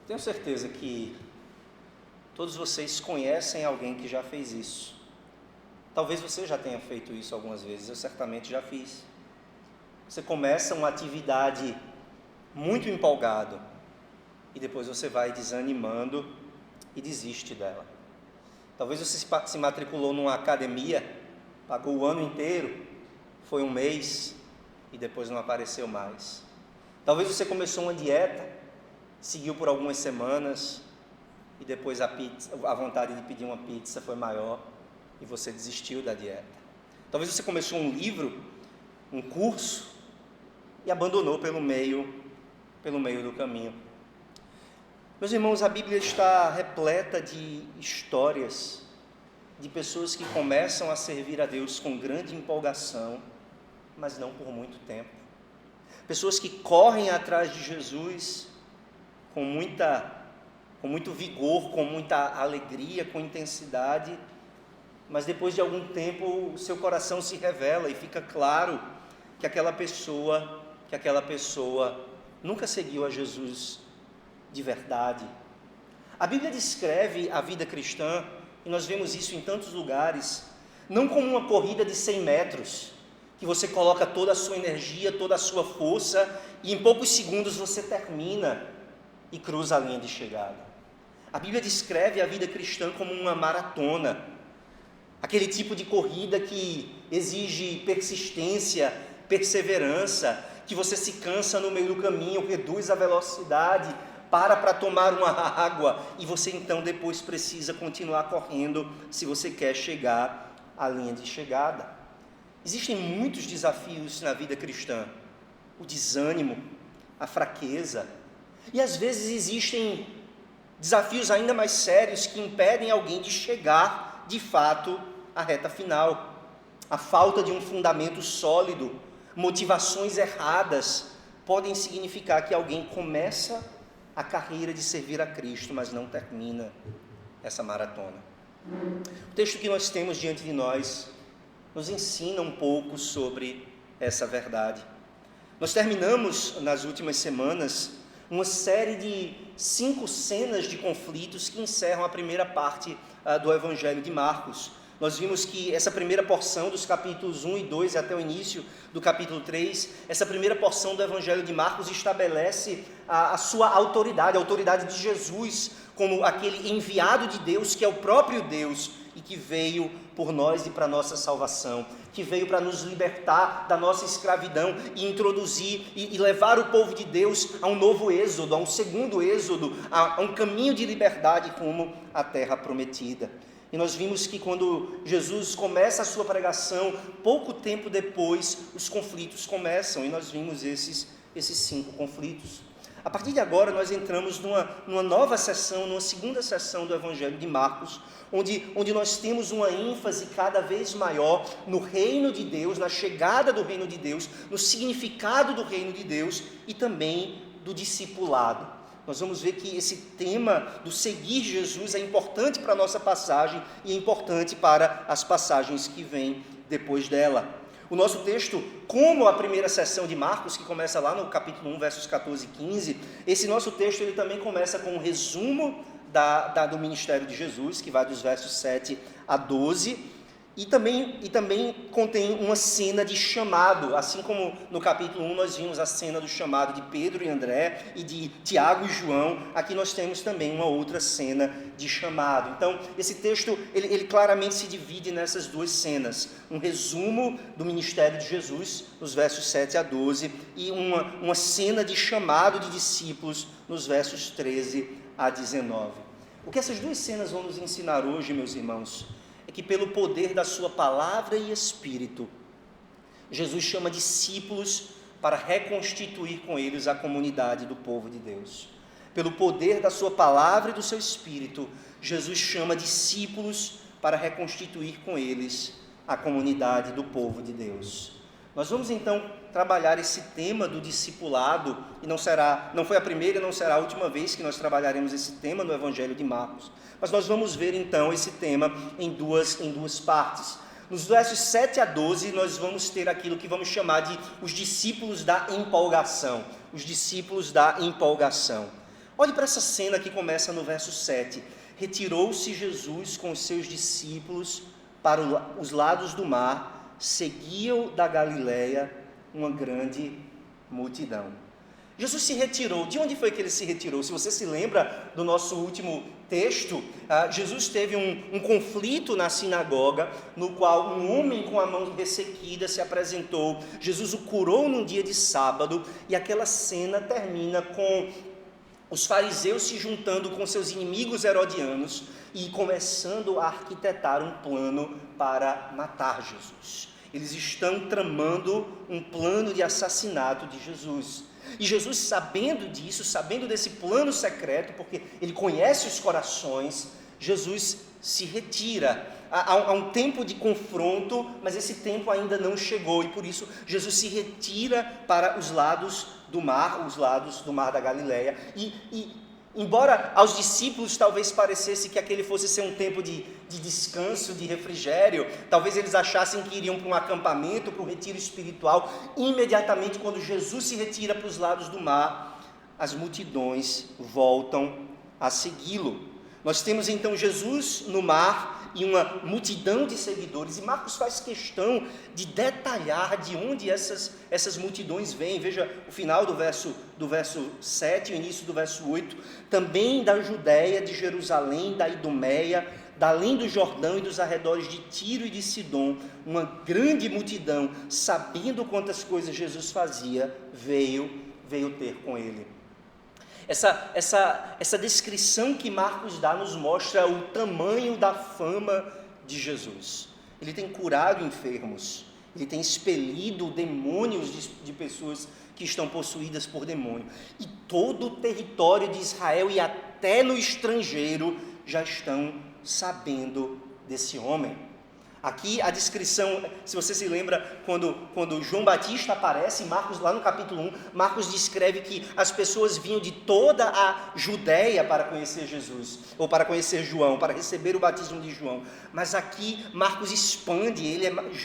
Tenho certeza que todos vocês conhecem alguém que já fez isso. Talvez você já tenha feito isso algumas vezes, eu certamente já fiz. Você começa uma atividade muito empolgado e depois você vai desanimando e desiste dela. Talvez você se matriculou numa academia, pagou o ano inteiro, foi um mês e depois não apareceu mais. Talvez você começou uma dieta, seguiu por algumas semanas e depois a vontade de pedir uma pizza foi maior e você desistiu da dieta. Talvez você começou um livro, um curso e abandonou pelo meio do caminho. Meus irmãos, a Bíblia está repleta de histórias de pessoas que começam a servir a Deus com grande empolgação, mas não por muito tempo. Pessoas que correm atrás de Jesus com muito vigor, com muita alegria, com intensidade, mas depois de algum tempo o seu coração se revela e fica claro que aquela pessoa nunca seguiu a Jesus de verdade. A Bíblia descreve a vida cristã, e nós vemos isso em tantos lugares, não como uma corrida de 100 metros, que você coloca toda a sua energia, toda a sua força, e em poucos segundos você termina e cruza a linha de chegada. A Bíblia descreve a vida cristã como uma maratona, aquele tipo de corrida que exige persistência, perseverança, que você se cansa no meio do caminho, reduz a velocidade, para tomar uma água, e você então depois precisa continuar correndo se você quer chegar à linha de chegada. Existem muitos desafios na vida cristã, o desânimo, a fraqueza, e às vezes existem desafios ainda mais sérios que impedem alguém de chegar de fato à reta final. A falta de um fundamento sólido, motivações erradas podem significar que alguém começa a carreira de servir a Cristo, mas não termina essa maratona. O texto que nós temos diante de nós nos ensina um pouco sobre essa verdade. Nós terminamos nas últimas semanas uma série de 5 cenas de conflitos que encerram a primeira parte do Evangelho de Marcos. Nós vimos que essa primeira porção dos capítulos 1 e 2 até o início do capítulo 3, essa primeira porção do Evangelho de Marcos estabelece a sua autoridade, a autoridade de Jesus como aquele enviado de Deus, que é o próprio Deus e que veio por nós e para a nossa salvação, que veio para nos libertar da nossa escravidão e introduzir e levar o povo de Deus a um novo êxodo, a um segundo êxodo, a um caminho de liberdade rumo à terra prometida. E nós vimos que quando Jesus começa a sua pregação, pouco tempo depois os conflitos começam, e nós vimos esses 5 conflitos. A partir de agora nós entramos numa nova sessão, numa segunda sessão do Evangelho de Marcos, onde nós temos uma ênfase cada vez maior no reino de Deus, na chegada do reino de Deus, no significado do reino de Deus e também do discipulado. Nós vamos ver que esse tema do seguir Jesus é importante para a nossa passagem e é importante para as passagens que vêm depois dela. O nosso texto, como a primeira sessão de Marcos, que começa lá no capítulo 1, versos 14 e 15, esse nosso texto ele também começa com um resumo do ministério de Jesus, que vai dos versos 7 a 12, e também contém uma cena de chamado, assim como no capítulo 1 nós vimos a cena do chamado de Pedro e André e de Tiago e João, aqui nós temos também uma outra cena de chamado. Então, esse texto, ele claramente se divide nessas 2 cenas, um resumo do ministério de Jesus, nos versos 7 a 12, e uma cena de chamado de discípulos, nos versos 13 a 19. O que essas 2 cenas vão nos ensinar hoje, meus irmãos, é que pelo poder da sua palavra e Espírito, Jesus chama discípulos para reconstituir com eles a comunidade do povo de Deus. Pelo poder da sua palavra e do seu Espírito, Jesus chama discípulos para reconstituir com eles a comunidade do povo de Deus. Nós vamos então trabalhar esse tema do discipulado, e não foi a primeira e não será a última vez que nós trabalharemos esse tema no Evangelho de Marcos, mas nós vamos ver então esse tema em duas partes. Nos versos 7 a 12 nós vamos ter aquilo que vamos chamar de os discípulos da empolgação. Os discípulos da empolgação. Olhe para essa cena que começa no verso 7. Retirou-se Jesus com os seus discípulos para os lados do mar, seguiam da Galileia uma grande multidão. Jesus se retirou. De onde foi que ele se retirou? Se você se lembra do nosso último texto, Jesus teve um conflito na sinagoga, no qual um homem com a mão ressequida se apresentou. Jesus o curou num dia de sábado, e aquela cena termina com os fariseus se juntando com seus inimigos herodianos e começando a arquitetar um plano para matar Jesus. Eles estão tramando um plano de assassinato de Jesus. E Jesus, sabendo disso, sabendo desse plano secreto, porque ele conhece os corações, Jesus se retira. Há um tempo de confronto, mas esse tempo ainda não chegou, e por isso Jesus se retira para os lados do mar da Galileia. E embora aos discípulos talvez parecesse que aquele fosse ser um tempo de descanso, de refrigério, talvez eles achassem que iriam para um acampamento, para um retiro espiritual, imediatamente quando Jesus se retira para os lados do mar, as multidões voltam a segui-lo. Nós temos então Jesus no mar e uma multidão de seguidores, e Marcos faz questão de detalhar de onde essas multidões vêm. Veja o final do verso 7 e o início do verso 8. Também da Judéia, de Jerusalém, da Idumeia, da além do Jordão e dos arredores de Tiro e de Sidom, uma grande multidão, sabendo quantas coisas Jesus fazia, veio ter com ele. Essa descrição que Marcos dá nos mostra o tamanho da fama de Jesus. Ele tem curado enfermos, ele tem expelido demônios de pessoas que estão possuídas por demônio. E todo o território de Israel e até no estrangeiro já estão sabendo desse homem. Aqui a descrição, se você se lembra, quando João Batista aparece, Marcos, lá no capítulo 1, Marcos descreve que as pessoas vinham de toda a Judéia para conhecer Jesus, ou para conhecer João, para receber o batismo de João. Mas aqui Marcos expande,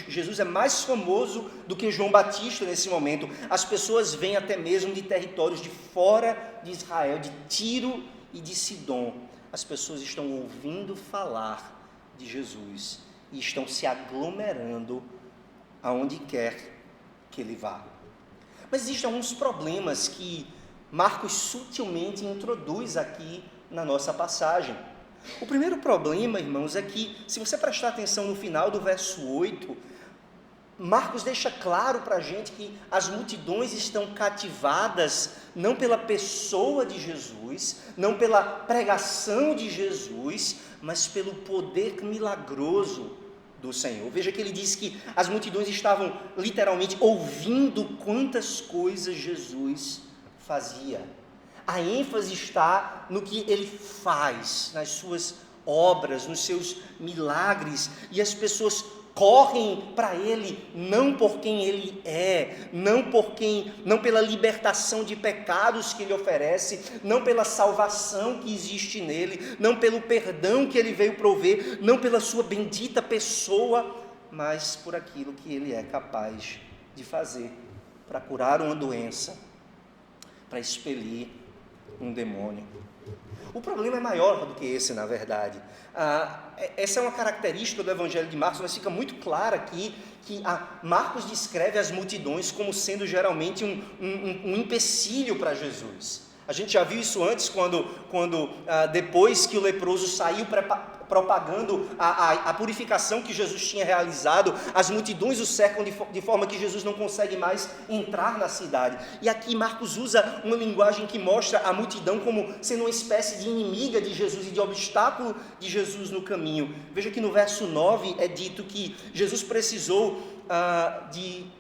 Jesus é mais famoso do que João Batista nesse momento. As pessoas vêm até mesmo de territórios de fora de Israel, de Tiro e de Sidom. As pessoas estão ouvindo falar de Jesus e estão se aglomerando aonde quer que ele vá. Mas existem alguns problemas que Marcos sutilmente introduz aqui na nossa passagem. O primeiro problema, irmãos, é que, se você prestar atenção no final do verso 8, Marcos deixa claro para a gente que as multidões estão cativadas não pela pessoa de Jesus, não pela pregação de Jesus, mas pelo poder milagroso do Senhor. Veja que ele diz que as multidões estavam literalmente ouvindo quantas coisas Jesus fazia. A ênfase está no que ele faz, nas suas obras, nos seus milagres, e as pessoas correm para ele, não por quem ele é, não pela libertação de pecados que ele oferece, não pela salvação que existe nele, não pelo perdão que ele veio prover, não pela sua bendita pessoa, mas por aquilo que ele é capaz de fazer, para curar uma doença, para expelir um demônio. O problema é maior do que esse, na verdade. Essa é uma característica do Evangelho de Marcos, mas fica muito claro aqui que Marcos descreve as multidões como sendo geralmente um empecilho para Jesus. A gente já viu isso antes, quando depois que o leproso saiu propagando a purificação que Jesus tinha realizado, as multidões o cercam de forma que Jesus não consegue mais entrar na cidade. E aqui Marcos usa uma linguagem que mostra a multidão como sendo uma espécie de inimiga de Jesus e de obstáculo de Jesus no caminho. Veja que no verso 9 é dito que Jesus precisou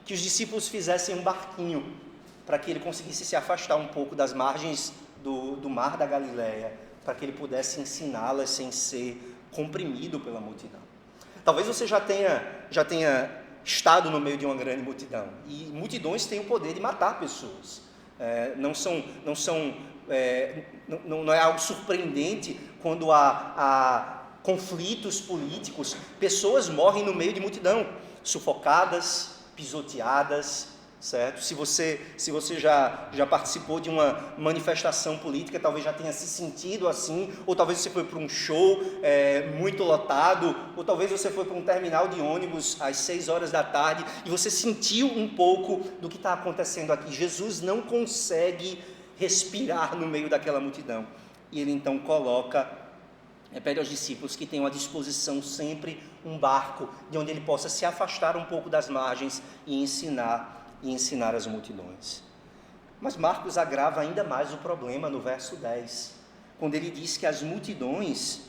que os discípulos fizessem um barquinho para que ele conseguisse se afastar um pouco das margens do mar da Galileia, para que ele pudesse ensiná-las sem ser comprimido pela multidão. Talvez você já tenha estado no meio de uma grande multidão, e multidões têm o poder de matar pessoas. Não é algo surpreendente quando há conflitos políticos, pessoas morrem no meio de multidão, sufocadas, pisoteadas, certo? Se você já participou de uma manifestação política, talvez já tenha se sentido assim, ou talvez você foi para um show muito lotado, ou talvez você foi para um terminal de ônibus às 6 horas da tarde, e você sentiu um pouco do que está acontecendo aqui. Jesus não consegue respirar no meio daquela multidão, e ele então pede aos discípulos que tenham à disposição sempre um barco, de onde ele possa se afastar um pouco das margens e ensinar as multidões. Mas Marcos agrava ainda mais o problema no verso 10, quando ele diz que as multidões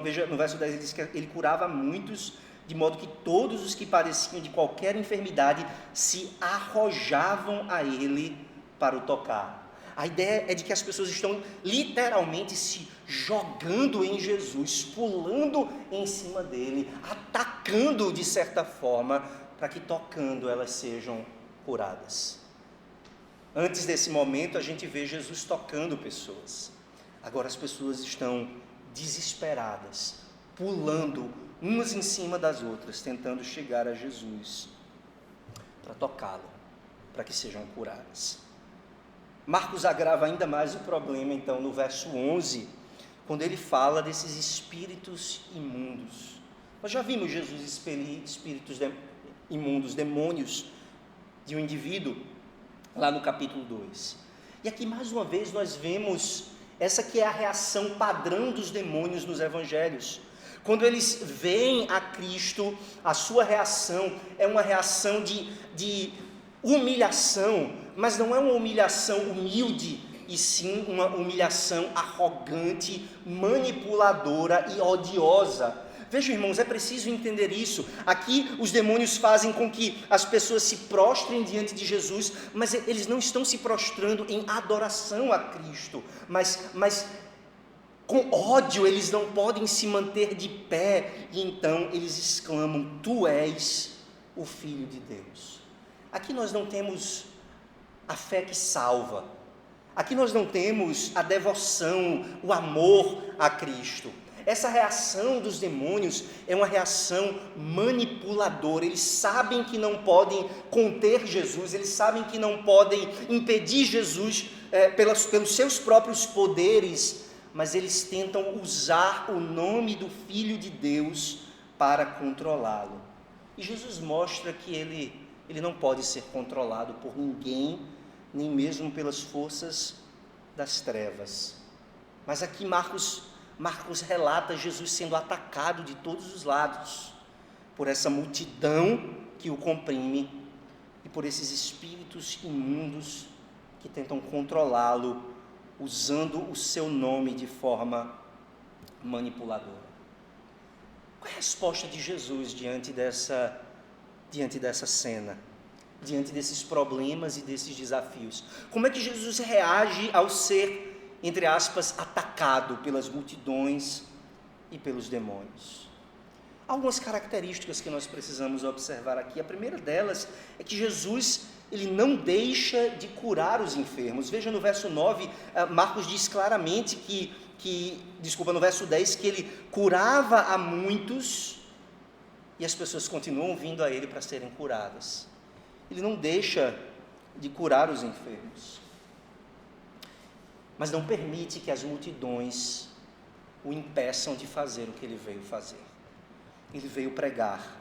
veja, no verso 10 ele diz que ele curava muitos, de modo que todos os que padeciam de qualquer enfermidade se arrojavam a ele para o tocar. A ideia é de que as pessoas estão literalmente se jogando em Jesus, pulando em cima dele, atacando de certa forma, para que tocando elas sejam curadas. Antes desse momento a gente vê Jesus tocando pessoas. Agora as pessoas estão desesperadas, pulando umas em cima das outras, tentando chegar a Jesus para tocá-lo, para que sejam curadas. Marcos agrava ainda mais o problema, então, no verso 11, quando ele fala desses espíritos imundos. Nós já vimos Jesus expelir espíritos imundos, demônios de um indivíduo, lá no capítulo 2. E aqui, mais uma vez, nós vemos essa que é a reação padrão dos demônios nos evangelhos. Quando eles veem a Cristo, a sua reação é uma reação de humilhação, mas não é uma humilhação humilde, e sim uma humilhação arrogante, manipuladora e odiosa. Vejam, irmãos, é preciso entender isso. Aqui os demônios fazem com que as pessoas se prostrem diante de Jesus, mas eles não estão se prostrando em adoração a Cristo, mas com ódio eles não podem se manter de pé, e então eles exclamam: Tu és o Filho de Deus. Aqui nós não temos a fé que salva, aqui nós não temos a devoção, o amor a Cristo. Essa reação dos demônios é uma reação manipuladora. Eles sabem que não podem conter Jesus, eles sabem que não podem impedir Jesus pelos seus próprios poderes, mas eles tentam usar o nome do Filho de Deus para controlá-lo. E Jesus mostra que ele não pode ser controlado por ninguém, nem mesmo pelas forças das trevas. Mas aqui Marcos relata Jesus sendo atacado de todos os lados, por essa multidão que o comprime, e por esses espíritos imundos que tentam controlá-lo, usando o seu nome de forma manipuladora. Qual é a resposta de Jesus diante dessa cena, diante desses problemas e desses desafios? Como é que Jesus reage ao ser, entre aspas, atacado pelas multidões e pelos demônios? Algumas características que nós precisamos observar aqui. A primeira delas é que Jesus, ele não deixa de curar os enfermos. Veja no verso 9, Marcos diz claramente no verso 10, que ele curava a muitos e as pessoas continuam vindo a ele para serem curadas. Ele não deixa de curar os enfermos, mas não permite que as multidões o impeçam de fazer o que ele veio fazer. Ele veio pregar,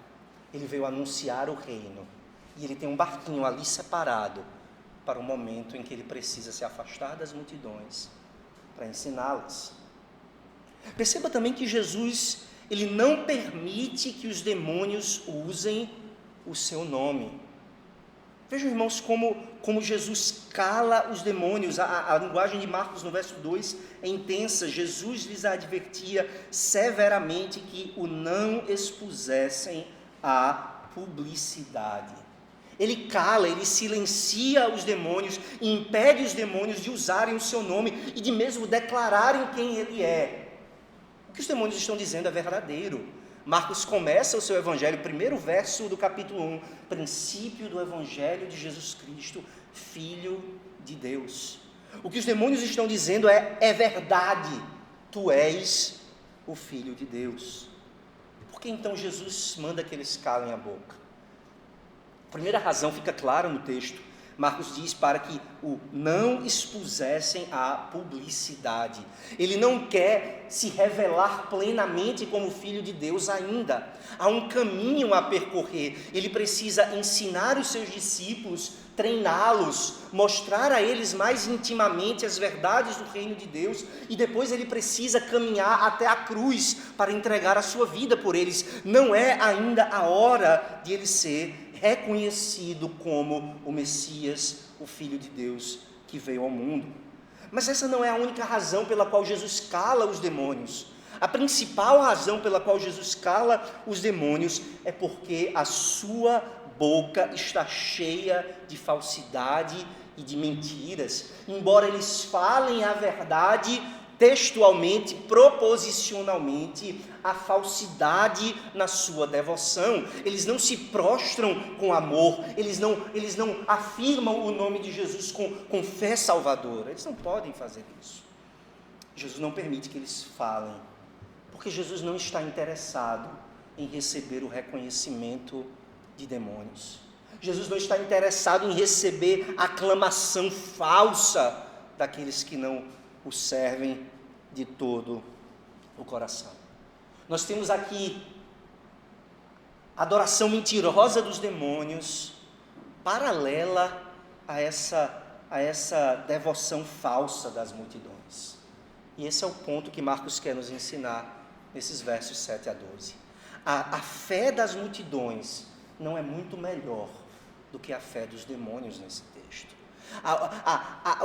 ele veio anunciar o reino, e ele tem um barquinho ali separado para o momento em que ele precisa se afastar das multidões para ensiná-las. Perceba também que Jesus, ele não permite que os demônios usem o seu nome. Vejam, irmãos, como Jesus cala os demônios. A linguagem de Marcos no verso 2 é intensa. Jesus lhes advertia severamente que o não expusessem à publicidade. Ele cala, ele silencia os demônios e impede os demônios de usarem o seu nome e de mesmo declararem quem ele é. O que os demônios estão dizendo é verdadeiro. Marcos começa o seu evangelho, primeiro verso do capítulo 1, princípio do evangelho de Jesus Cristo, Filho de Deus. O que os demônios estão dizendo é verdade, tu és o Filho de Deus. Por que então Jesus manda que eles calem a boca? primeira razão fica clara no texto. Marcos diz para que o não expusessem à publicidade. Ele não quer se revelar plenamente como filho de Deus ainda. Há um caminho a percorrer. Ele precisa ensinar os seus discípulos, treiná-los, mostrar a eles mais intimamente as verdades do reino de Deus, e depois ele precisa caminhar até a cruz para entregar a sua vida por eles. Não é ainda a hora de ele ser reconhecido como o Messias, o Filho de Deus que veio ao mundo. Mas essa não é a única razão pela qual Jesus cala os demônios. A principal razão pela qual Jesus cala os demônios é porque a sua boca está cheia de falsidade e de mentiras. Embora eles falem a verdade, textualmente, proposicionalmente, a falsidade na sua devoção. Eles não se prostram com amor, eles não afirmam o nome de Jesus com fé salvadora. Eles não podem fazer isso. Jesus não permite que eles falem, porque Jesus não está interessado em receber o reconhecimento de demônios. Jesus não está interessado em receber a aclamação falsa daqueles que não o servem de todo o coração. Nós temos aqui a adoração mentirosa dos demônios, paralela a essa devoção falsa das multidões. E esse é o ponto que Marcos quer nos ensinar nesses versos 7 a 12. A fé das multidões não é muito melhor do que a fé dos demônios nesse texto.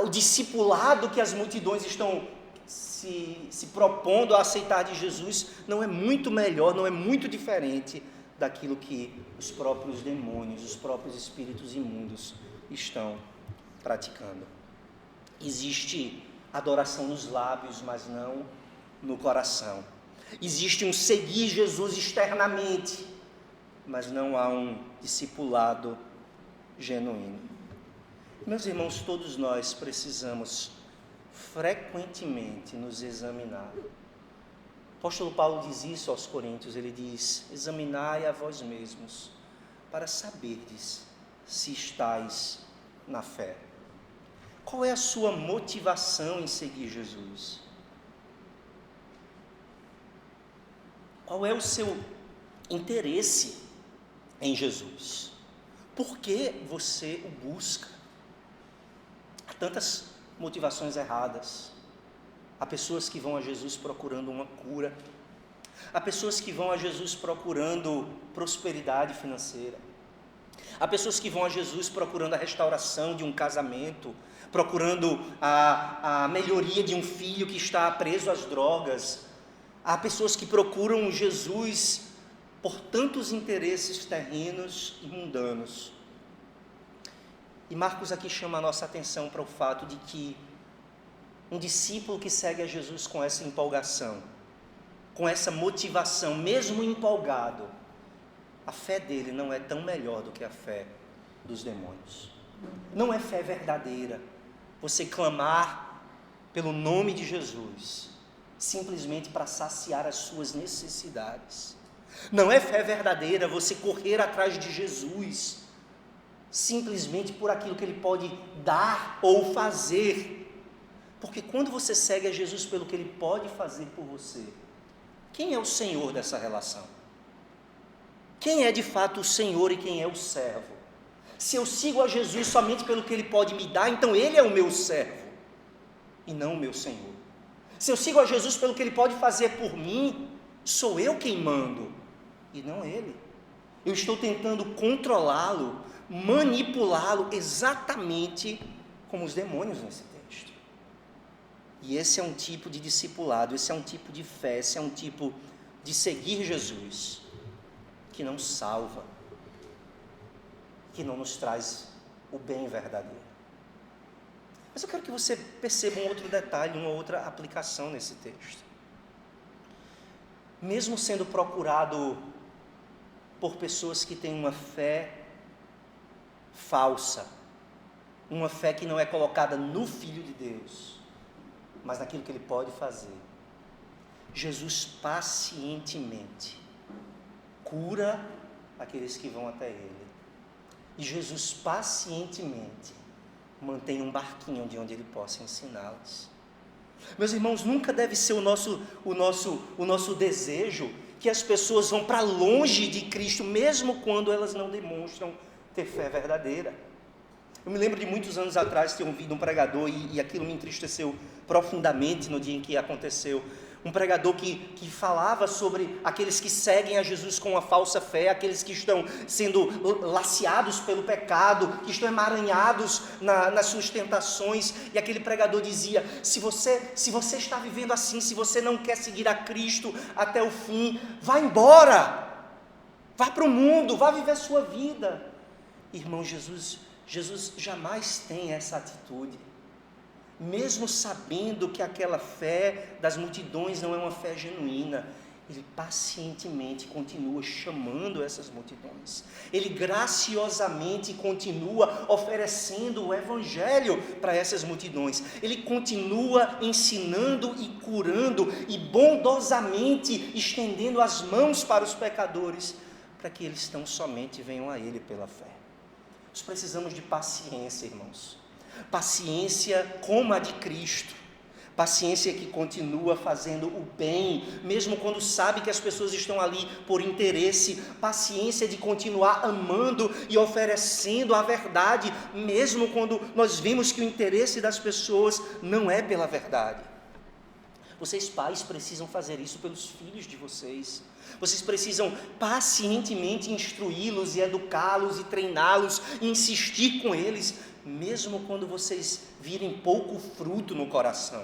O discipulado que as multidões estão se propondo a aceitar de Jesus não é muito melhor, não é muito diferente daquilo que os próprios demônios, os próprios espíritos imundos estão praticando. Existe adoração nos lábios, mas não no coração. Existe um seguir Jesus externamente, mas não há um discipulado genuíno. Meus irmãos, todos nós precisamos frequentemente nos examinar. O apóstolo Paulo diz isso aos Coríntios, ele diz: examinai a vós mesmos, para saberdes se estáis na fé. Qual é a sua motivação em seguir Jesus? Qual é o seu interesse em Jesus? Por que você o busca? Há tantas motivações erradas. Há pessoas que vão a Jesus procurando uma cura. Há pessoas que vão a Jesus procurando prosperidade financeira. Há pessoas que vão a Jesus procurando a restauração de um casamento, procurando a melhoria de um filho que está preso às drogas. Há pessoas que procuram Jesus por tantos interesses terrenos e mundanos. E Marcos aqui chama a nossa atenção para o fato de que um discípulo que segue a Jesus com essa empolgação, com essa motivação, mesmo empolgado, a fé dele não é tão melhor do que a fé dos demônios. Não é fé verdadeira você clamar pelo nome de Jesus, simplesmente para saciar as suas necessidades. Não é fé verdadeira você correr atrás de Jesus, simplesmente por aquilo que Ele pode dar ou fazer. Porque quando você segue a Jesus pelo que Ele pode fazer por você, quem é o Senhor dessa relação? Quem é de fato o Senhor e quem é o servo? Se eu sigo a Jesus somente pelo que Ele pode me dar, então Ele é o meu servo e não o meu Senhor. Se eu sigo a Jesus pelo que Ele pode fazer por mim, sou eu quem mando e não Ele. Eu estou tentando controlá-lo, manipulá-lo exatamente como os demônios nesse texto. E esse é um tipo de discipulado, esse é um tipo de fé, esse é um tipo de seguir Jesus que não salva, que não nos traz o bem verdadeiro. Mas eu quero que você perceba um outro detalhe, uma outra aplicação nesse texto. Mesmo sendo procurado por pessoas que têm uma fé falsa, uma fé que não é colocada no Filho de Deus, mas naquilo que Ele pode fazer, Jesus pacientemente cura aqueles que vão até Ele. E Jesus pacientemente mantém um barquinho de onde ele possa ensiná-las. Meus irmãos, nunca deve ser o nosso desejo que as pessoas vão para longe de Cristo, mesmo quando elas não demonstram ter fé verdadeira. Eu me lembro de muitos anos atrás ter ouvido um pregador, e aquilo me entristeceu profundamente no dia em que aconteceu. Um pregador que falava sobre aqueles que seguem a Jesus com uma falsa fé, aqueles que estão sendo laceados pelo pecado, que estão emaranhados nas suas tentações. E aquele pregador dizia: se você está vivendo assim, se você não quer seguir a Cristo até o fim, vá embora, vá para o mundo, vá viver a sua vida. Irmão, Jesus jamais tem essa atitude. Mesmo sabendo que aquela fé das multidões não é uma fé genuína, ele pacientemente continua chamando essas multidões. Ele graciosamente continua oferecendo o evangelho para essas multidões. Ele continua ensinando e curando e bondosamente estendendo as mãos para os pecadores, para que eles tão somente venham a ele pela fé. Nós precisamos de paciência, irmãos. Paciência como a de Cristo, paciência que continua fazendo o bem, mesmo quando sabe que as pessoas estão ali por interesse, paciência de continuar amando e oferecendo a verdade, mesmo quando nós vemos que o interesse das pessoas não é pela verdade. Vocês pais precisam fazer isso pelos filhos de vocês. Vocês precisam pacientemente instruí-los e educá-los e treiná-los e insistir com eles, mesmo quando vocês virem pouco fruto no coração,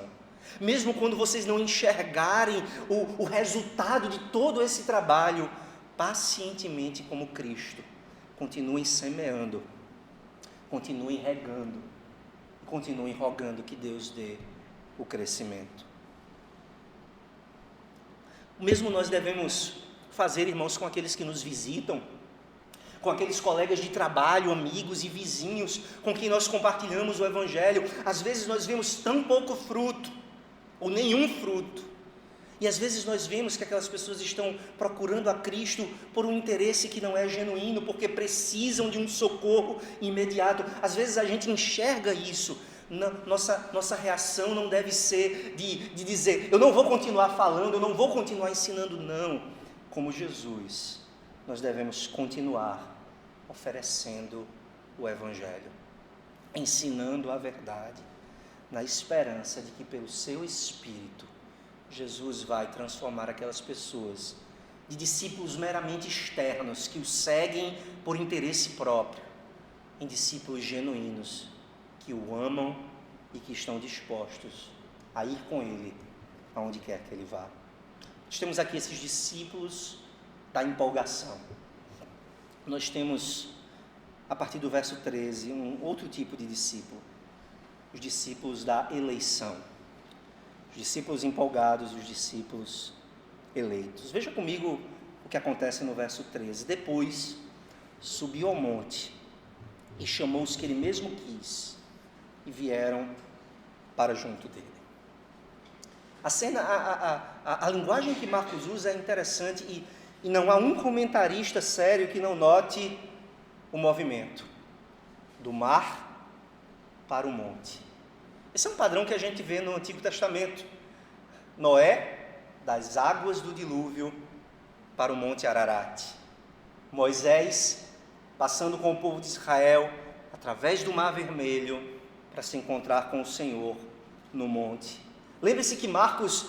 mesmo quando vocês não enxergarem o resultado de todo esse trabalho. Pacientemente como Cristo, continuem semeando, continuem regando, continuem rogando que Deus dê o crescimento. O mesmo nós devemos fazer, irmãos, com aqueles que nos visitam, com aqueles colegas de trabalho, amigos e vizinhos, com quem nós compartilhamos o Evangelho. Às vezes nós vemos tão pouco fruto, ou nenhum fruto, e às vezes nós vemos que aquelas pessoas estão procurando a Cristo por um interesse que não é genuíno, porque precisam de um socorro imediato. Às vezes a gente enxerga isso. Nossa reação não deve ser de dizer: eu não vou continuar falando, eu não vou continuar ensinando. Não, como Jesus, nós devemos continuar oferecendo o Evangelho, ensinando a verdade, na esperança de que pelo seu Espírito, Jesus vai transformar aquelas pessoas de discípulos meramente externos, que o seguem por interesse próprio, em discípulos genuínos, que o amam e que estão dispostos a ir com ele aonde quer que ele vá. Nós temos aqui esses discípulos da empolgação. Nós temos, a partir do verso 13, um outro tipo de discípulo, os discípulos da eleição, os discípulos empolgados, os discípulos eleitos. Veja comigo o que acontece no verso 13. Depois subiu ao monte e chamou os que ele mesmo quis, e vieram para junto dele. A cena, a linguagem que Marcos usa é interessante, e não há um comentarista sério que não note o movimento do mar para o monte. Esse é um padrão que a gente vê no Antigo Testamento. Noé, das águas do dilúvio para o monte Ararat. Moisés, passando com o povo de Israel através do Mar Vermelho, para se encontrar com o Senhor no monte. Lembre-se que Marcos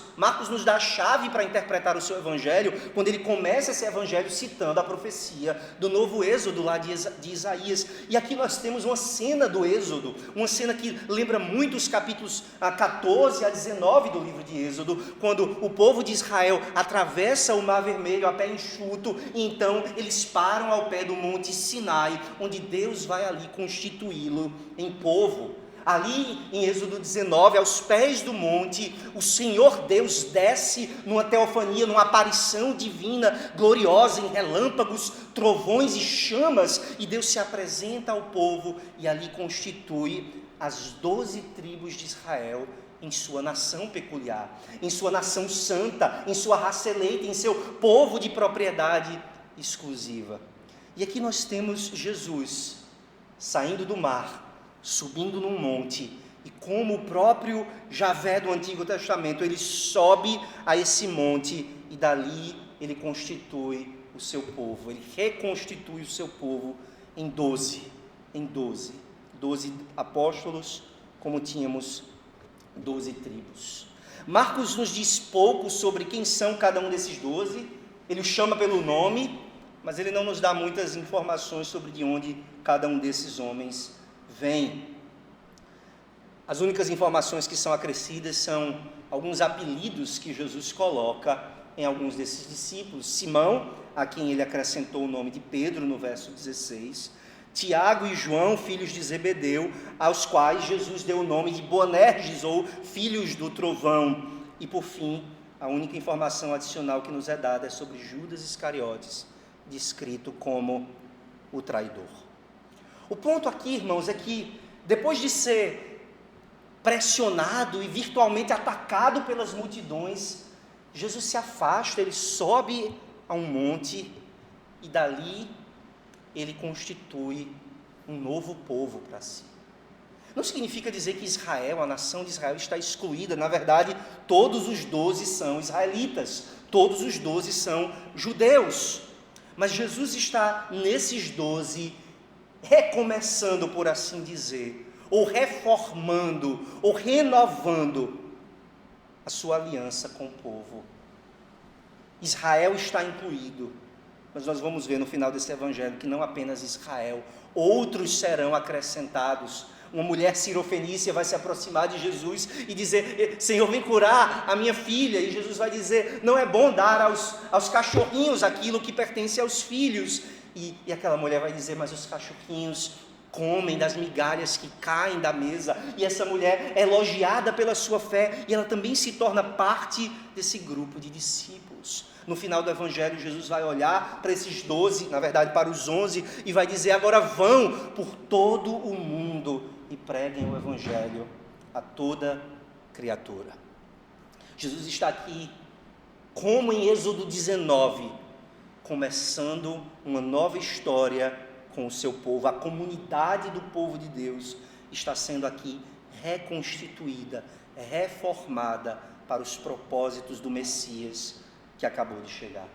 nos dá a chave para interpretar o seu evangelho, quando ele começa esse evangelho citando a profecia do novo êxodo lá de Isaías. E aqui nós temos uma cena do êxodo, uma cena que lembra muito os capítulos 14 a 19 do livro de Êxodo, quando o povo de Israel atravessa o Mar Vermelho a pé enxuto, e então eles param ao pé do monte Sinai, onde Deus vai ali constituí-lo em povo. Ali em Êxodo 19, aos pés do monte, o Senhor Deus desce numa teofania, numa aparição divina, gloriosa, em relâmpagos, trovões e chamas, e Deus se apresenta ao povo e ali constitui as 12 tribos de Israel em sua nação peculiar, em sua nação santa, em sua raça eleita, em seu povo de propriedade exclusiva. E aqui nós temos Jesus, saindo do mar, subindo num monte, e como o próprio Javé do Antigo Testamento, ele sobe a esse monte e dali ele constitui o seu povo, ele reconstitui o seu povo em 12 apóstolos, como tínhamos 12 tribos. Marcos nos diz pouco sobre quem são cada um desses 12, ele os chama pelo nome, mas ele não nos dá muitas informações sobre de onde cada um desses homens vem. As únicas informações que são acrescidas são alguns apelidos que Jesus coloca em alguns desses discípulos. Simão, a quem ele acrescentou o nome de Pedro no verso 16, Tiago e João, filhos de Zebedeu, aos quais Jesus deu o nome de Boanerges, ou filhos do trovão. E por fim, a única informação adicional que nos é dada é sobre Judas Iscariotes, descrito como o traidor. O ponto aqui, irmãos, é que depois de ser pressionado e virtualmente atacado pelas multidões, Jesus se afasta, ele sobe a um monte e dali ele constitui um novo povo para si. Não significa dizer que Israel, a nação de Israel, está excluída. Na verdade, todos os 12 são israelitas, todos os 12 são judeus. Mas Jesus está nesses 12 recomeçando, por assim dizer, ou reformando, ou renovando a sua aliança com o povo. Israel está incluído, mas nós vamos ver no final desse evangelho que não apenas Israel, outros serão acrescentados. Uma mulher cirofenícia vai se aproximar de Jesus e dizer: Senhor, vem curar a minha filha. E Jesus vai dizer: não é bom dar aos cachorrinhos aquilo que pertence aos filhos. E aquela mulher vai dizer: mas os cachorrinhos comem das migalhas que caem da mesa. E essa mulher é elogiada pela sua fé, e ela também se torna parte desse grupo de discípulos. No final do evangelho, Jesus vai olhar para esses 12, na verdade para os 11, e vai dizer: agora vão por todo o mundo e preguem o evangelho a toda criatura. Jesus está aqui, como em Êxodo 19, começando uma nova história com o seu povo. A comunidade do povo de Deus está sendo aqui reconstituída, reformada para os propósitos do Messias que acabou de chegar.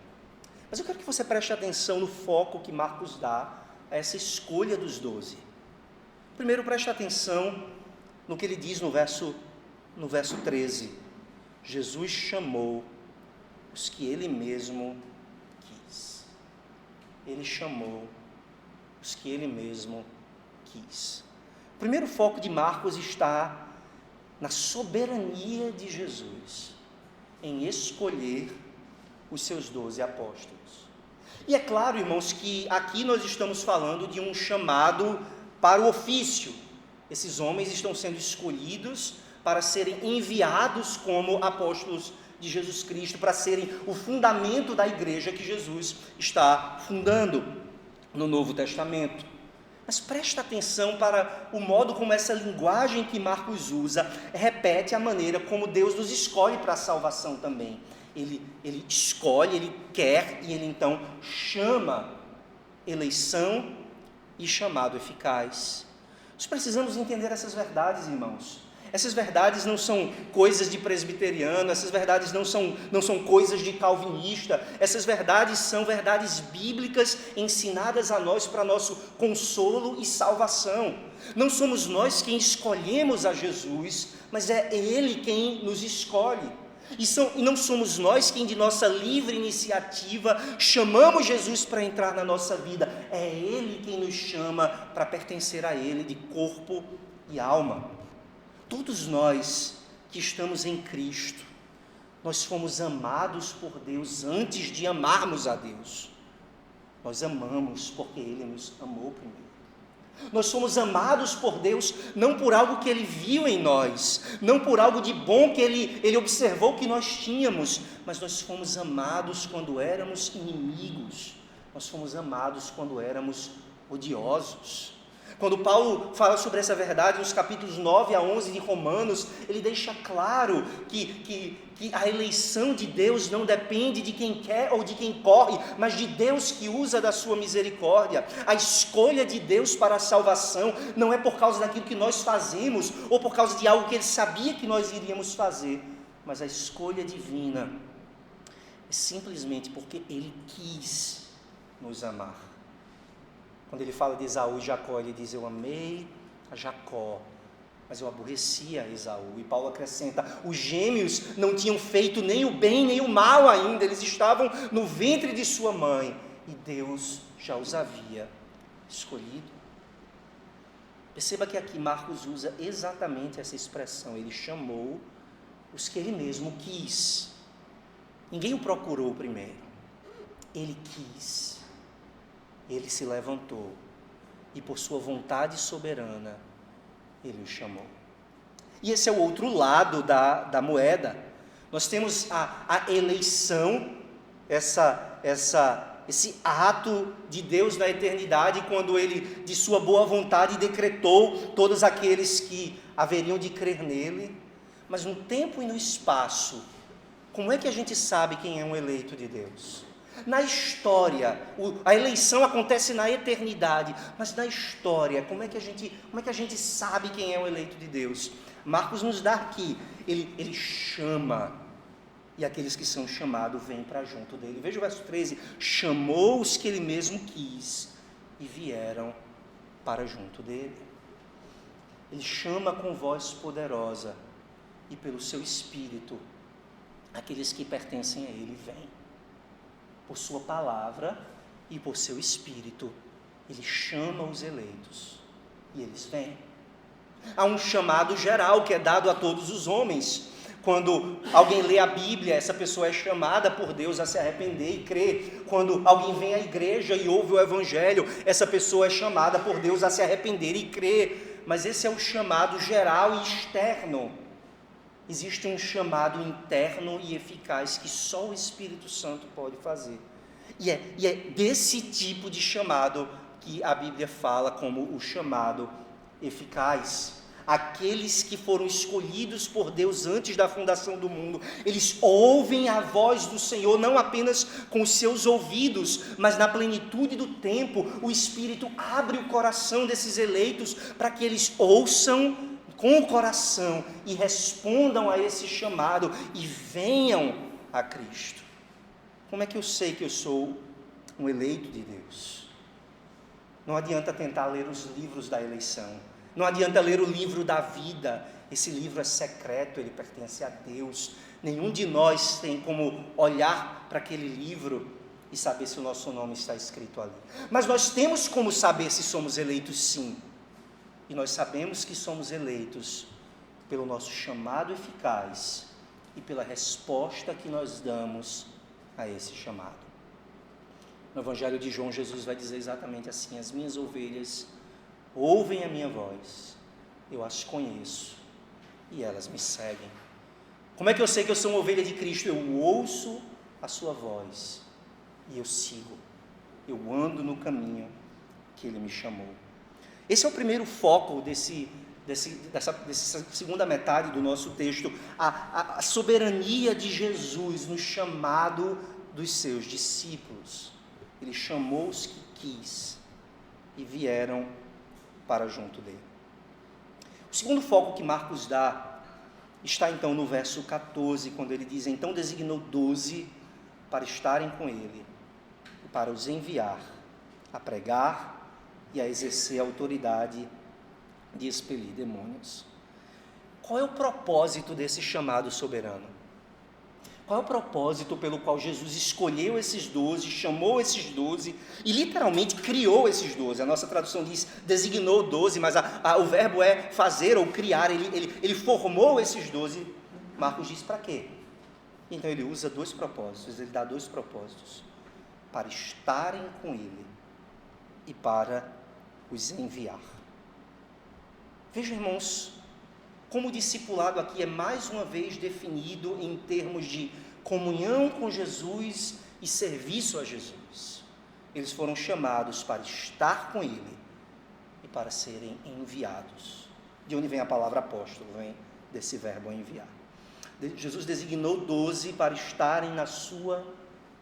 Mas eu quero que você preste atenção no foco que Marcos dá a essa escolha dos 12. Primeiro, preste atenção no que ele diz no verso 13. Jesus chamou os que ele mesmo quis. Ele chamou os que ele mesmo quis. O primeiro foco de Marcos está na soberania de Jesus em escolher os seus 12 apóstolos. E é claro, irmãos, que aqui nós estamos falando de um chamado para o ofício. Esses homens estão sendo escolhidos para serem enviados como apóstolos de Jesus Cristo, para serem o fundamento da igreja que Jesus está fundando no Novo Testamento. Mas presta atenção para o modo como essa linguagem que Marcos usa repete a maneira como Deus nos escolhe para a salvação também. Ele escolhe, ele quer, e ele então chama. Eleição e chamado eficaz. Nós precisamos entender essas verdades, irmãos. Essas verdades não são coisas de presbiteriano, essas verdades não são coisas de calvinista, essas verdades são verdades bíblicas ensinadas a nós para nosso consolo e salvação. Não somos nós quem escolhemos a Jesus, mas é Ele quem nos escolhe. E não somos nós quem de nossa livre iniciativa chamamos Jesus para entrar na nossa vida, é Ele quem nos chama para pertencer a Ele de corpo e alma. Todos nós que estamos em Cristo, nós fomos amados por Deus antes de amarmos a Deus. Nós amamos porque Ele nos amou primeiro. Nós somos amados por Deus não por algo que Ele viu em nós, não por algo de bom que Ele observou que nós tínhamos, mas nós fomos amados quando éramos inimigos, nós fomos amados quando éramos odiosos. Quando Paulo fala sobre essa verdade, nos capítulos 9 a 11 de Romanos, ele deixa claro que a eleição de Deus não depende de quem quer ou de quem corre, mas de Deus que usa da sua misericórdia. A escolha de Deus para a salvação não é por causa daquilo que nós fazemos, ou por causa de algo que Ele sabia que nós iríamos fazer, mas a escolha divina é simplesmente porque Ele quis nos amar. Quando ele fala de Esaú e Jacó, ele diz: eu amei a Jacó, mas eu aborreci a Esaú. E Paulo acrescenta: os gêmeos não tinham feito nem o bem nem o mal ainda, eles estavam no ventre de sua mãe, e Deus já os havia escolhido. Perceba que aqui Marcos usa exatamente essa expressão: ele chamou os que ele mesmo quis. Ninguém o procurou primeiro, ele quis. Ele se levantou e por sua vontade soberana ele o chamou. E esse é o outro lado da moeda. Nós temos a eleição, esse ato de Deus na eternidade, quando ele de sua boa vontade decretou todos aqueles que haveriam de crer nele. Mas no tempo e no espaço, como é que a gente sabe quem é um eleito de Deus? Na história, a eleição acontece na eternidade, mas na história, como é que a gente sabe quem é o eleito de Deus? Marcos nos dá aqui, ele chama, e aqueles que são chamados vêm para junto dele. Veja o verso 13: chamou os que ele mesmo quis, e vieram para junto dele. Ele chama com voz poderosa, e pelo seu Espírito, aqueles que pertencem a ele vêm. Por sua palavra e por seu Espírito, ele chama os eleitos, e eles vêm. Há um chamado geral que é dado a todos os homens. Quando alguém lê a Bíblia, essa pessoa é chamada por Deus a se arrepender e crer. Quando alguém vem à igreja e ouve o Evangelho, essa pessoa é chamada por Deus a se arrepender e crer. Mas esse é o chamado geral e externo. Existe um chamado interno e eficaz que só o Espírito Santo pode fazer. E é desse tipo de chamado que a Bíblia fala como o chamado eficaz. Aqueles que foram escolhidos por Deus antes da fundação do mundo, eles ouvem a voz do Senhor, não apenas com os seus ouvidos, mas na plenitude do tempo, o Espírito abre o coração desses eleitos para que eles ouçam com o coração e respondam a esse chamado e venham a Cristo. Como é que eu sei que eu sou um eleito de Deus? Não adianta tentar ler os livros da eleição, não adianta ler o livro da vida. Esse livro é secreto, ele pertence a Deus. Nenhum de nós tem como olhar para aquele livro e saber se o nosso nome está escrito ali. Mas nós temos como saber se somos eleitos, sim. E nós sabemos que somos eleitos pelo nosso chamado eficaz e pela resposta que nós damos a esse chamado. No Evangelho de João, Jesus vai dizer exatamente assim: as minhas ovelhas ouvem a minha voz, eu as conheço e elas me seguem. Como é que eu sei que eu sou uma ovelha de Cristo? Eu ouço a sua voz e eu sigo, eu ando no caminho que Ele me chamou. Esse é o primeiro foco dessa segunda metade do nosso texto, a soberania de Jesus no chamado dos seus discípulos. Ele chamou os que quis e vieram para junto dele. O segundo foco que Marcos dá está então no verso 14, quando ele diz: então designou 12 para estarem com ele e para os enviar a pregar e a exercer a autoridade de expelir demônios. Qual é o propósito desse chamado soberano? Qual é o propósito pelo qual Jesus escolheu esses 12, chamou esses 12 e literalmente criou esses 12? A nossa tradução diz designou 12, mas o verbo é fazer ou criar. Ele formou esses 12. Marcos diz para quê? Então ele usa dois propósitos, ele dá dois propósitos: para estarem com ele e para os enviar. Vejam, irmãos, como o discipulado aqui é mais uma vez definido em termos de comunhão com Jesus e serviço a Jesus. Eles foram chamados para estar com Ele e para serem enviados. De onde vem a palavra apóstolo? Vem desse verbo enviar. Jesus designou 12 para estarem na sua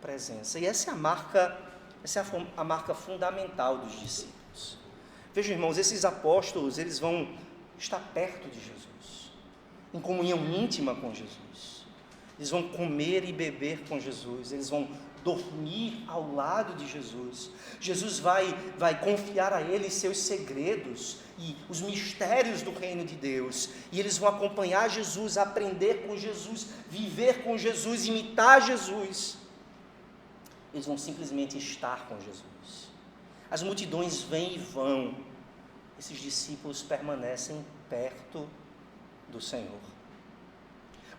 presença. E essa é a marca fundamental dos discípulos. Vejam, irmãos, esses apóstolos, eles vão estar perto de Jesus, em comunhão íntima com Jesus. Eles vão comer e beber com Jesus, eles vão dormir ao lado de Jesus. Jesus vai confiar a eles seus segredos e os mistérios do reino de Deus, e eles vão acompanhar Jesus, aprender com Jesus, viver com Jesus, imitar Jesus. Eles vão simplesmente estar com Jesus. As multidões vêm e vão, esses discípulos permanecem perto do Senhor.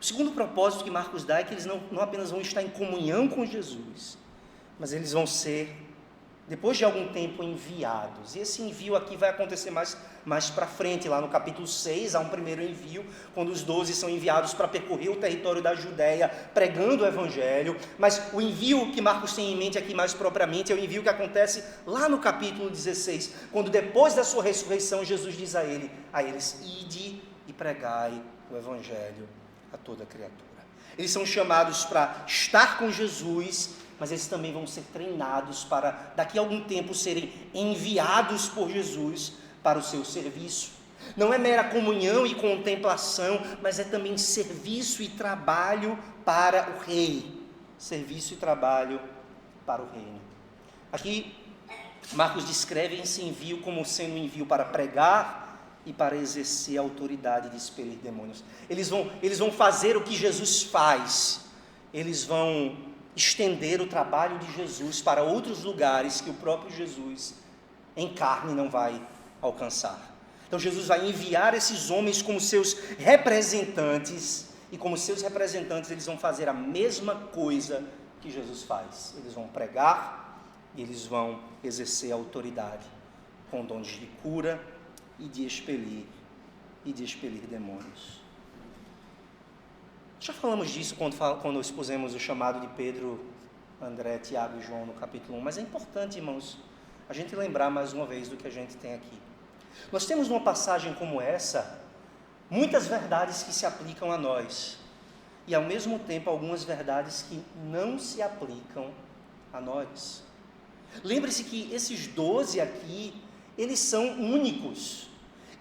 O segundo propósito que Marcos dá é que eles não apenas vão estar em comunhão com Jesus, mas eles vão ser, depois de algum tempo, enviados. E esse envio aqui vai acontecer mais para frente, lá no capítulo 6, há um primeiro envio, quando os 12 são enviados para percorrer o território da Judéia, pregando o Evangelho. Mas o envio que Marcos tem em mente aqui mais propriamente é o envio que acontece lá no capítulo 16, quando depois da sua ressurreição, Jesus diz a eles, ide e pregai o Evangelho a toda criatura. Eles são chamados para estar com Jesus, mas eles também vão ser treinados para, daqui a algum tempo, serem enviados por Jesus para o seu serviço. Não é mera comunhão e contemplação, mas é também serviço e trabalho para o Rei. Serviço e trabalho para o Reino. Aqui, Marcos descreve esse envio como sendo um envio para pregar e para exercer a autoridade de expelir demônios. Eles vão fazer o que Jesus faz. Eles vão estender o trabalho de Jesus para outros lugares que o próprio Jesus, em carne, não vai alcançar. Então Jesus vai enviar esses homens como seus representantes, e como seus representantes eles vão fazer a mesma coisa que Jesus faz. Eles vão pregar e eles vão exercer a autoridade com dons de cura e de expelir demônios. Já falamos disso quando expusemos o chamado de Pedro, André, Tiago e João no capítulo 1, mas é importante, irmãos, a gente lembrar mais uma vez do que a gente tem aqui. Nós temos numa passagem como essa, muitas verdades que se aplicam a nós, e ao mesmo tempo algumas verdades que não se aplicam a nós. Lembre-se que esses 12 aqui, eles são únicos,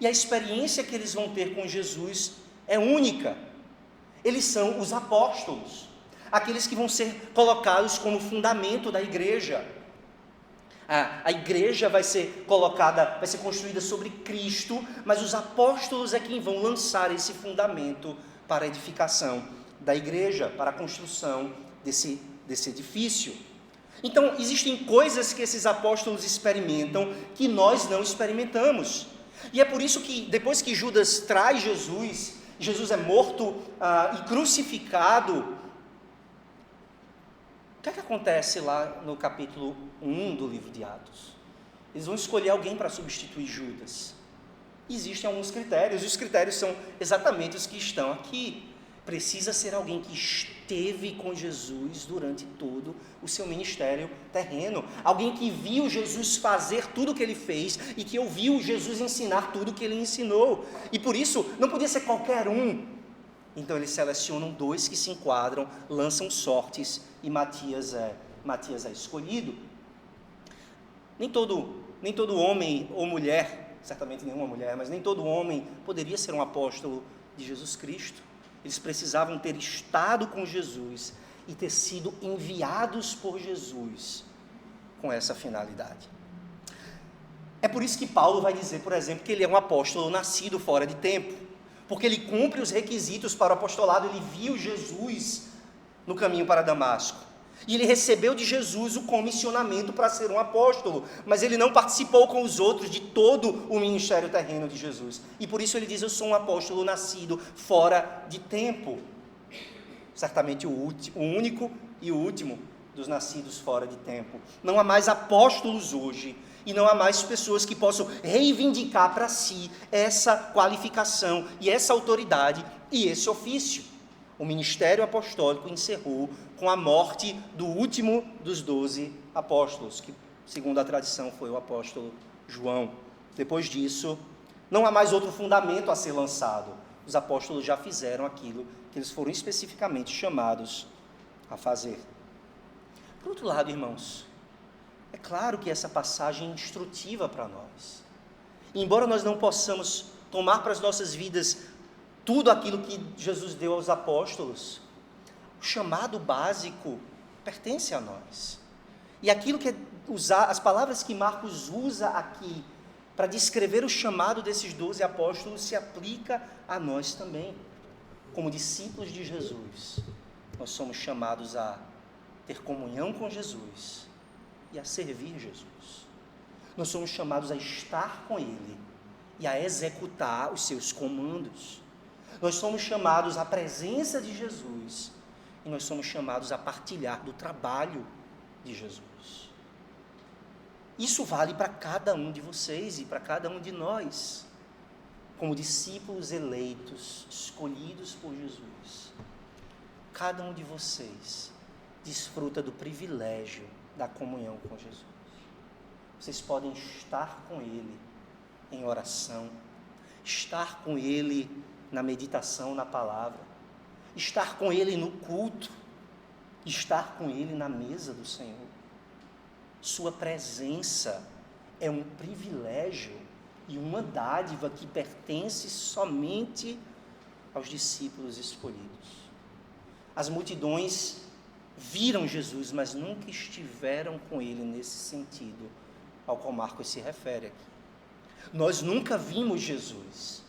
e a experiência que eles vão ter com Jesus é única. Eles são os apóstolos, aqueles que vão ser colocados como fundamento da igreja. A igreja vai ser construída sobre Cristo, mas os apóstolos é quem vão lançar esse fundamento para a edificação da igreja, para a construção desse edifício. Então, existem coisas que esses apóstolos experimentam que nós não experimentamos. E é por isso que, depois que Judas traz Jesus é morto e crucificado, o que é que acontece lá no capítulo 1 do livro de Atos? Eles vão escolher alguém para substituir Judas. Existem alguns critérios, e os critérios são exatamente os que estão aqui. Precisa ser alguém que esteve com Jesus durante todo o seu ministério terreno. Alguém que viu Jesus fazer tudo o que ele fez e que ouviu Jesus ensinar tudo o que ele ensinou. E por isso, não podia ser qualquer um. Então eles selecionam 2 que se enquadram, lançam sortes e Matias é escolhido. Nem todo homem ou mulher, certamente nenhuma mulher, mas nem todo homem poderia ser um apóstolo de Jesus Cristo. Eles precisavam ter estado com Jesus e ter sido enviados por Jesus com essa finalidade. É por isso que Paulo vai dizer, por exemplo, que ele é um apóstolo nascido fora de tempo, porque ele cumpre os requisitos para o apostolado. Ele viu Jesus no caminho para Damasco, e ele recebeu de Jesus o comissionamento para ser um apóstolo, mas ele não participou com os outros de todo o ministério terreno de Jesus, e por isso ele diz: eu sou um apóstolo nascido fora de tempo. Certamente o único e o último dos nascidos fora de tempo. Não há mais apóstolos hoje, e não há mais pessoas que possam reivindicar para si essa qualificação e essa autoridade e esse ofício. O ministério apostólico encerrou com a morte do último dos 12 apóstolos, que, segundo a tradição, foi o apóstolo João. Depois disso, não há mais outro fundamento a ser lançado. Os apóstolos já fizeram aquilo que eles foram especificamente chamados a fazer. Por outro lado, irmãos, é claro que essa passagem é instrutiva para nós. E embora nós não possamos tomar para as nossas vidas tudo aquilo que Jesus deu aos apóstolos, o chamado básico pertence a nós. E aquilo que as palavras que Marcos usa aqui para descrever o chamado desses 12 apóstolos se aplica a nós também. Como discípulos de Jesus, nós somos chamados a ter comunhão com Jesus e a servir Jesus. Nós somos chamados a estar com Ele e a executar os seus comandos. Nós somos chamados à presença de Jesus e nós somos chamados a partilhar do trabalho de Jesus. Isso vale para cada um de vocês e para cada um de nós, como discípulos eleitos, escolhidos por Jesus. Cada um de vocês desfruta do privilégio da comunhão com Jesus. Vocês podem estar com Ele em oração, estar com Ele na meditação na palavra, estar com Ele no culto, estar com Ele na mesa do Senhor. Sua presença é um privilégio e uma dádiva que pertence somente aos discípulos escolhidos. As multidões viram Jesus, mas nunca estiveram com Ele nesse sentido, ao qual Marcos se refere aqui. Nós nunca vimos Jesus,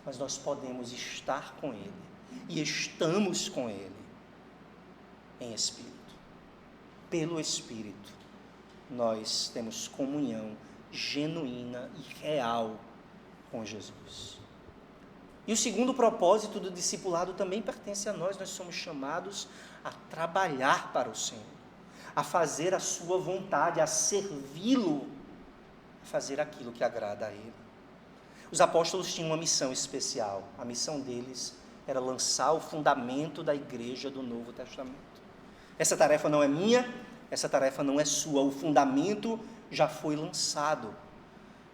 mas nós podemos estar com Ele, e estamos com Ele, em Espírito. Pelo Espírito, nós temos comunhão genuína e real com Jesus. E o segundo propósito do discipulado também pertence a nós. Nós somos chamados a trabalhar para o Senhor, a fazer a sua vontade, a servi-lo, a fazer aquilo que agrada a Ele. Os apóstolos tinham uma missão especial. A missão deles era lançar o fundamento da igreja do Novo Testamento. Essa tarefa não é minha, essa tarefa não é sua. O fundamento já foi lançado.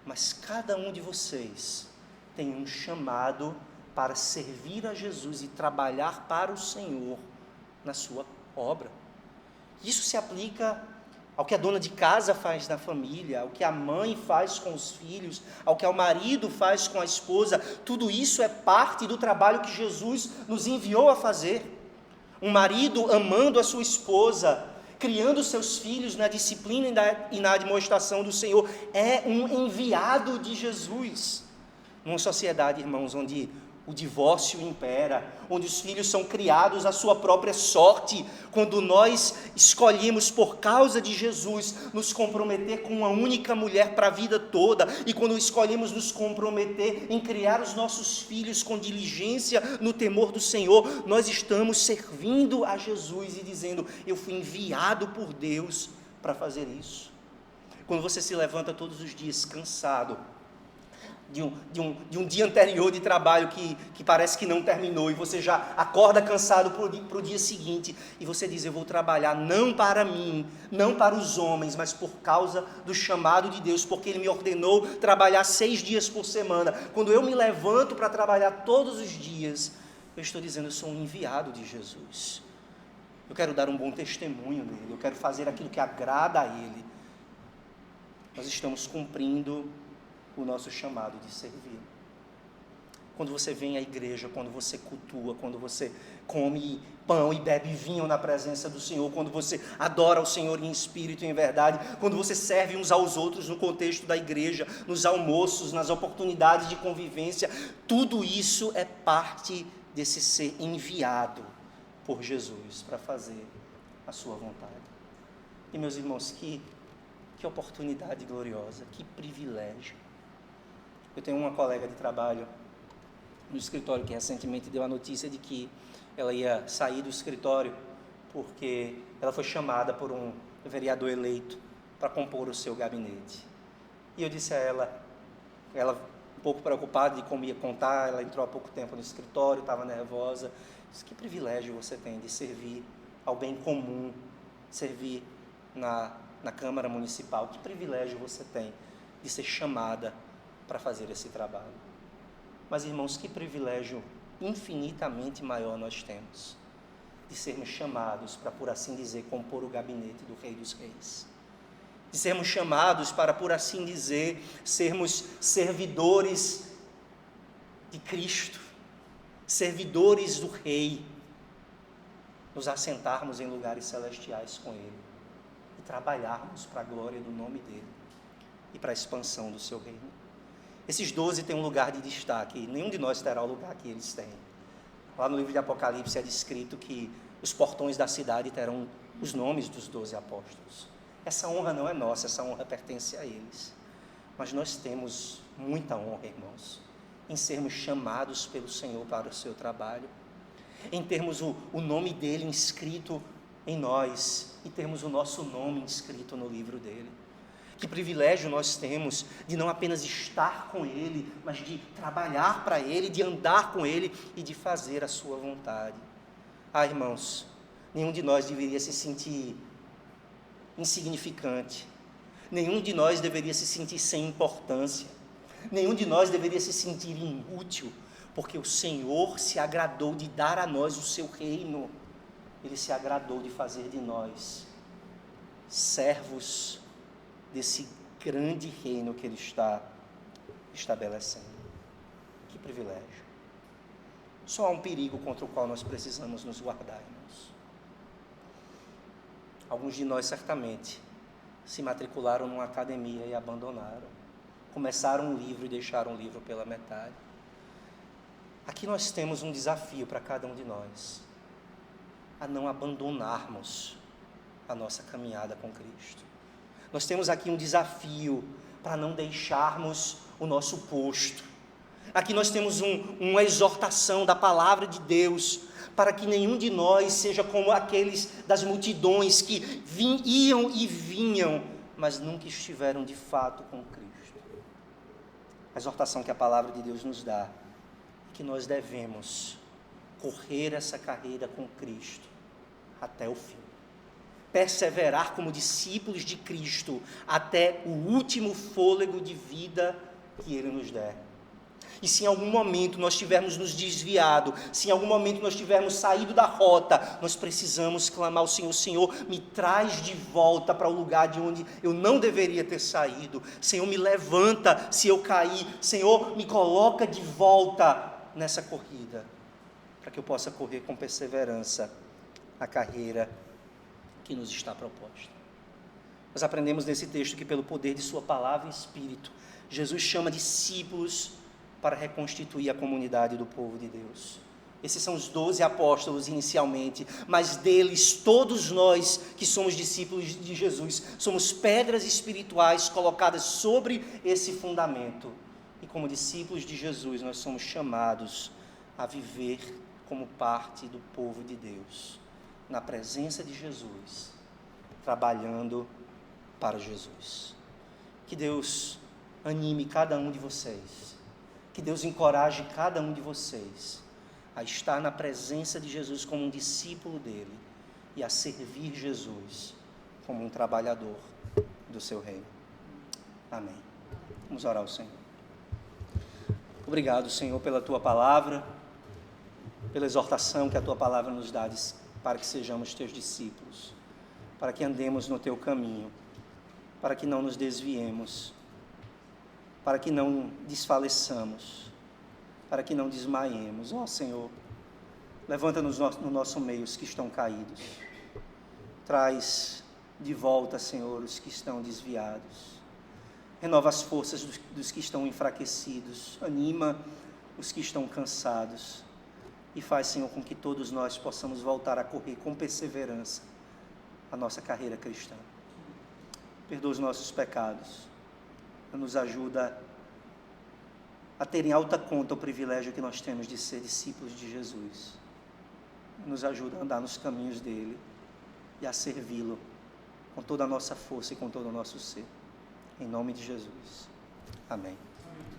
Mas cada um de vocês tem um chamado para servir a Jesus e trabalhar para o Senhor na sua obra. Isso se aplica ao que a dona de casa faz na família, ao que a mãe faz com os filhos, ao que o marido faz com a esposa. Tudo isso é parte do trabalho que Jesus nos enviou a fazer. Um marido amando a sua esposa, criando seus filhos na disciplina e na admoestação do Senhor, é um enviado de Jesus. Numa sociedade, irmãos, onde o divórcio impera, onde os filhos são criados à sua própria sorte, quando nós escolhemos por causa de Jesus nos comprometer com uma única mulher para a vida toda, e quando escolhemos nos comprometer em criar os nossos filhos com diligência no temor do Senhor, nós estamos servindo a Jesus e dizendo: eu fui enviado por Deus para fazer isso. Quando você se levanta todos os dias cansado, de um dia anterior de trabalho que parece que não terminou, e você já acorda cansado para o dia seguinte, e você diz: eu vou trabalhar não para mim, não para os homens, mas por causa do chamado de Deus, porque Ele me ordenou trabalhar 6 dias por semana. Quando eu me levanto para trabalhar todos os dias, eu estou dizendo: eu sou um enviado de Jesus, eu quero dar um bom testemunho dele, eu quero fazer aquilo que agrada a Ele. Nós estamos cumprindo o nosso chamado de servir. Quando você vem à igreja, quando você cultua, quando você come pão e bebe vinho na presença do Senhor, quando você adora o Senhor em espírito e em verdade, quando você serve uns aos outros no contexto da igreja, nos almoços, nas oportunidades de convivência, tudo isso é parte desse ser enviado por Jesus para fazer a sua vontade. E, meus irmãos, que oportunidade gloriosa, que privilégio. Eu tenho uma colega de trabalho no escritório que recentemente deu a notícia de que ela ia sair do escritório porque ela foi chamada por um vereador eleito para compor o seu gabinete. E eu disse a ela um pouco preocupada de como ia contar, ela entrou há pouco tempo no escritório, estava nervosa. Disse: que privilégio você tem de servir ao bem comum, servir na Câmara Municipal, que privilégio você tem de ser chamada para fazer esse trabalho. Mas, irmãos, que privilégio infinitamente maior nós temos de sermos chamados para, por assim dizer, compor o gabinete do Rei dos Reis. De sermos chamados para, por assim dizer, sermos servidores de Cristo, servidores do Rei, nos assentarmos em lugares celestiais com Ele e trabalharmos para a glória do nome dEle e para a expansão do seu reino. Esses 12 têm um lugar de destaque, e nenhum de nós terá o lugar que eles têm. Lá no livro de Apocalipse é descrito que os portões da cidade terão os nomes dos 12 apóstolos. Essa honra não é nossa, essa honra pertence a eles. Mas nós temos muita honra, irmãos, em sermos chamados pelo Senhor para o seu trabalho, em termos o nome dele inscrito em nós e termos o nosso nome inscrito no livro dele. Que privilégio nós temos de não apenas estar com ele, mas de trabalhar para ele, de andar com ele e de fazer a sua vontade. Irmãos, nenhum de nós deveria se sentir insignificante, nenhum de nós deveria se sentir sem importância, nenhum de nós deveria se sentir inútil, porque o Senhor se agradou de dar a nós o seu reino. Ele se agradou de fazer de nós servos desse grande reino que Ele está estabelecendo. Que privilégio! Só há um perigo contra o qual nós precisamos nos guardar, irmãos. Alguns de nós certamente se matricularam numa academia e abandonaram. Começaram um livro e deixaram o livro pela metade. Aqui nós temos um desafio para cada um de nós, a não abandonarmos a nossa caminhada com Cristo. Nós temos aqui um desafio para não deixarmos o nosso posto. Aqui nós temos uma exortação da palavra de Deus, para que nenhum de nós seja como aqueles das multidões que iam e vinham, mas nunca estiveram de fato com Cristo. A exortação que a palavra de Deus nos dá, que nós devemos correr essa carreira com Cristo até o fim. Perseverar como discípulos de Cristo até o último fôlego de vida que Ele nos der. E se em algum momento nós tivermos nos desviado, se em algum momento nós tivermos saído da rota, nós precisamos clamar ao Senhor: Senhor, me traz de volta para o lugar de onde eu não deveria ter saído. Senhor, me levanta se eu cair. Senhor, me coloca de volta nessa corrida, para que eu possa correr com perseverança a carreira que nos está proposta. Nós aprendemos nesse texto que, pelo poder de sua palavra e Espírito, Jesus chama discípulos para reconstituir a comunidade do povo de Deus. Esses são os 12 apóstolos inicialmente, mas deles, todos nós que somos discípulos de Jesus, somos pedras espirituais colocadas sobre esse fundamento. E como discípulos de Jesus, nós somos chamados a viver como parte do povo de Deus, na presença de Jesus, trabalhando para Jesus. Que Deus anime cada um de vocês, que Deus encoraje cada um de vocês a estar na presença de Jesus como um discípulo dele e a servir Jesus como um trabalhador do seu reino. Amém. Vamos orar ao Senhor. Obrigado, Senhor, pela Tua palavra, pela exortação que a Tua palavra nos dá para que sejamos Teus discípulos, para que andemos no Teu caminho, para que não nos desviemos, para que não desfaleçamos, para que não desmaiemos. Ó Senhor, levanta-nos no nosso meio os que estão caídos, traz de volta, Senhor, os que estão desviados, renova as forças dos que estão enfraquecidos, anima os que estão cansados e faz, Senhor, com que todos nós possamos voltar a correr com perseverança a nossa carreira cristã. Perdoa os nossos pecados, nos ajuda a ter em alta conta o privilégio que nós temos de ser discípulos de Jesus, nos ajuda a andar nos caminhos dele e a servi-lo com toda a nossa força e com todo o nosso ser. Em nome de Jesus. Amém.